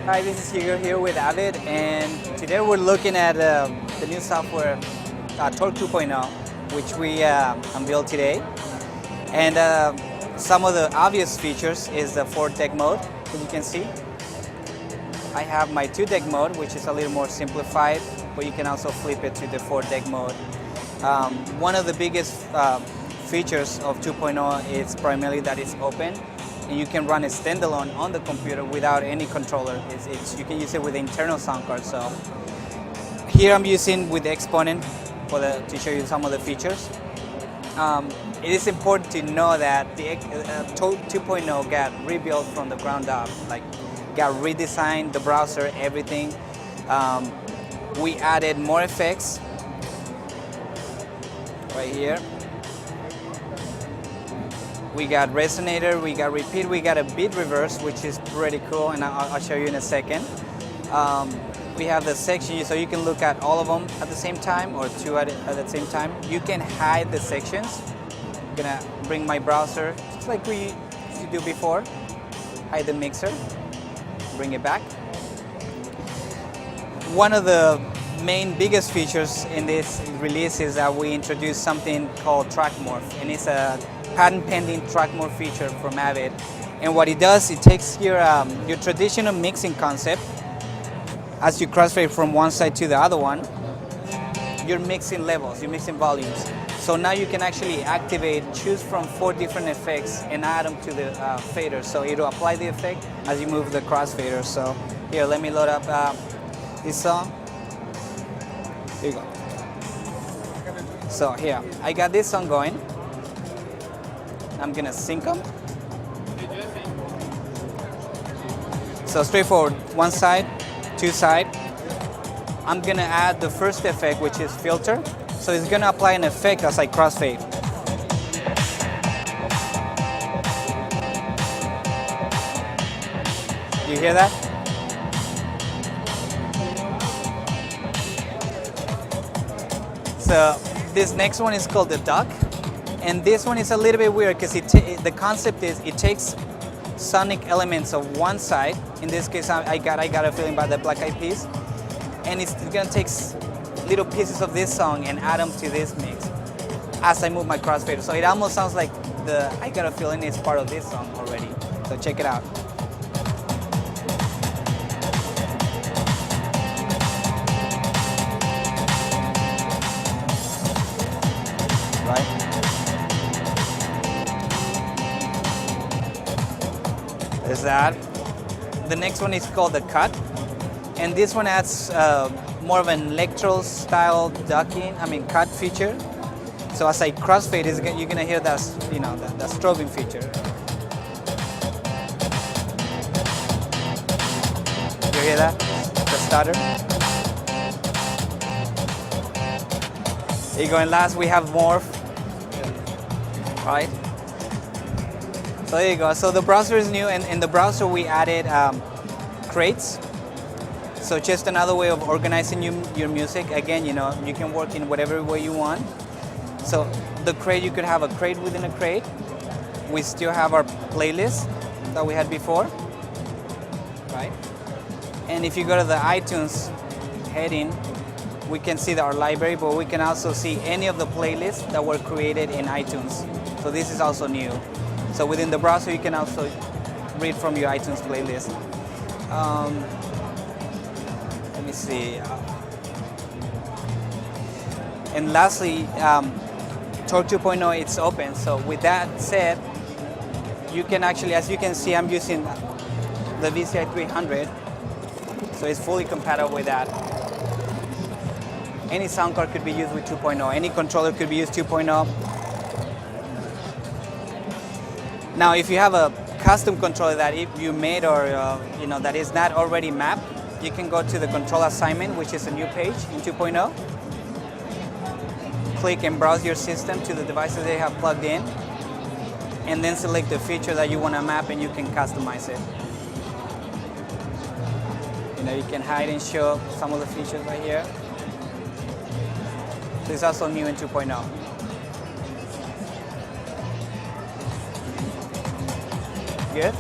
Hi, this is Hugo here with Avid, and today we're looking at the new software Torq 2.0, which we unveiled today. And some of the obvious features is the 4-deck mode, as you can see. I have my 2-deck mode, which is a little more simplified, but you can also flip it to the 4-deck mode. One of the biggest features of 2.0 is primarily that it's open, and you can run a standalone on the computer without any controller. You can use it with the internal sound card. So here I'm using with the Exponent to show you some of the features. It is important to know that the Torq 2.0 got rebuilt from the ground up, like got redesigned, the browser, everything. We added more effects right here. We got resonator, we got repeat, we got a beat reverse, which is pretty cool, and I'll show you in a second. We have the section, so you can look at all of them at the same time, or two at the same time. You can hide the sections. I'm gonna bring my browser, just like we used to do before. Hide the mixer, bring it back. One of the biggest features in this release is that we introduced something called track morph, and it's a patent-pending track morph feature from Avid. And what it does, it takes your traditional mixing concept. As you crossfade from one side to the other one, you're mixing levels, you're mixing volumes. So now you can actually choose from 4 different effects and add them to the fader. So it'll apply the effect as you move the crossfader. So here, let me load up this song. Here you go. So here, I got this song going. I'm gonna sync them. So straightforward, one side, 2 side. I'm gonna add the first effect, which is filter. So it's gonna apply an effect as I crossfade. You hear that? So this next one is called the duck. And this one is a little bit weird because the concept is it takes sonic elements of one side. In this case, I got a feeling by the Black Eyed Peas, and it's gonna take little pieces of this song and add them to this mix as I move my crossfader. So it almost sounds like I got a feeling it's part of this song already. So check it out. Right? Is that. The next one is called the cut, and this one adds more of an electro style cut feature. So as I crossfade, you're gonna hear that that strobing feature. You hear that? The stutter. Here you go. And last we have morph. Right. So there you go. So the browser is new, and in the browser we added crates. So just another way of organizing your music. Again, you can work in whatever way you want. So the crate, you could have a crate within a crate. We still have our playlist that we had before, right? And if you go to the iTunes heading, we can see our library, but we can also see any of the playlists that were created in iTunes. So this is also new. So within the browser, you can also read from your iTunes playlist. Let me see. And lastly, Torq 2.0, it's open. So with that said, you can actually, as you can see, I'm using the VCI 300. So it's fully compatible with that. Any sound card could be used with 2.0. Any controller could be used 2.0. Now, if you have a custom controller that you made or that is not already mapped, you can go to the control assignment, which is a new page in 2.0. Click and browse your system to the devices they have plugged in, and then select the feature that you want to map, and you can customize it. You can hide and show some of the features right here. This is also new in 2.0. Good?